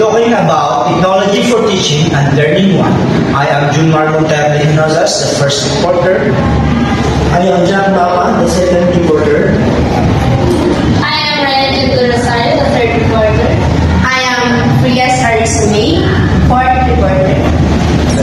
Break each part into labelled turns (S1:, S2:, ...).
S1: talking about Technology for Teaching and Learning 1. I am Junmar Montable Hinozas, the first reporter.
S2: I am Jack Bama, the second reporter.
S3: I am Ryan Rosario, the third reporter.
S4: I am Frias Arisumay, fourth reporter.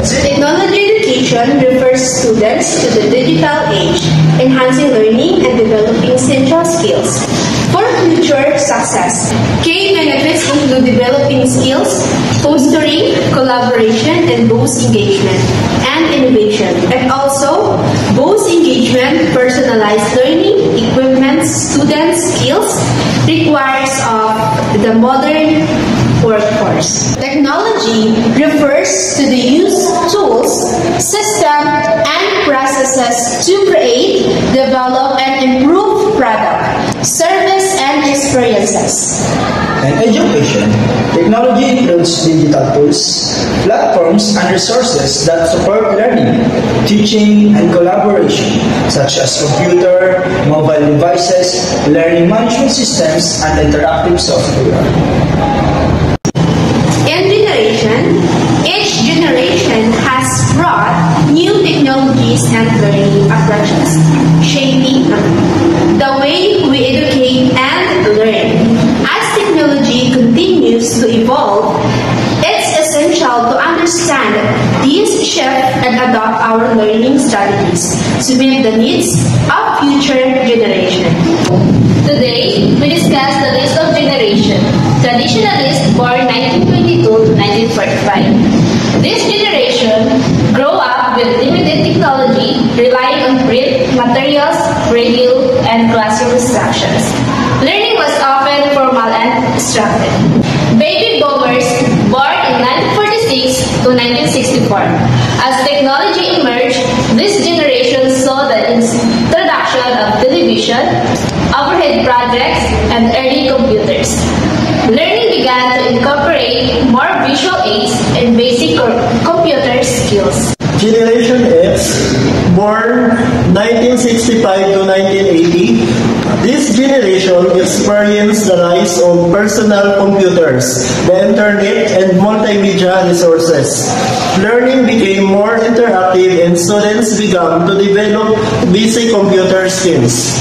S4: Technology education refers students to the digital age, enhancing learning and developing central skills for future success. Key benefits include developing skills, fostering collaboration and boost engagement and innovation, and also boost engagement, personalized learning, equipment, student skills requires of the modern workforce. Technology refers to the use of tools, systems, and processes to create, develop, and improve product, service, and experiences.
S1: And education. Technology includes digital tools, platforms, and resources that support learning, teaching, and collaboration, such as computer, mobile devices, learning management systems, and interactive software.
S4: Each generation has brought new technologies and learning approaches, shaping the way we educate and learn. As technology continues to evolve, it's essential to understand these shifts and adopt our learning strategies to meet the needs of future generations.
S3: Today, we discuss the list of generation. Traditionalists born 1922 to 1945. This generation grew up with limited technology, relying on print, materials, radio, and classroom instructions. Learning was often formal and structured. Baby boomers born in 1946 to 1964. As technology emerged, this generation saw the introduction of television, overhead projects, and early computers. Learning began to incorporate more visual aids and basic computer skills.
S2: Generation X, born 1965 to 1980, this generation experienced the rise of personal computers, the internet, and multimedia resources. Learning became more interactive and students began to develop basic computer skills.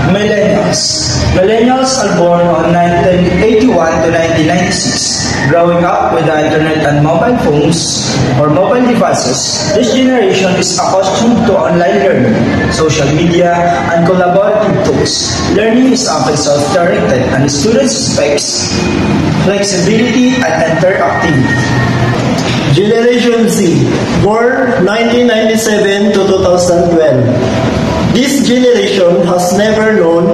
S1: Millennials. Millennials are born on 1981 to 1996. Growing up with the internet and mobile phones or mobile devices, this generation is accustomed to online learning, social media, and collaborative tools. Learning is often self-directed and students expect flexibility and interactivity.
S2: Generation Z, born 1997 to 2012. This generation has never known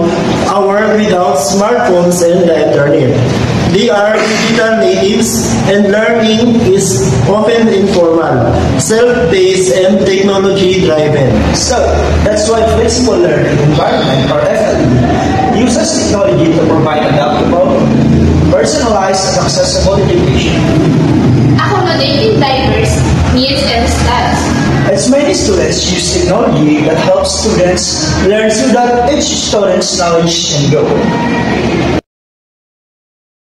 S2: a world without smartphones and the internet. They are digital natives and learning is often informal, self-paced, and technology-driven.
S1: So, that's why flexible learning environment or FLE uses technology to provide adaptable, personalized, and accessible education.
S3: Accommodating diverse needs and styles.
S1: As many students use technology that helps students learn so that each student's knowledge can grow.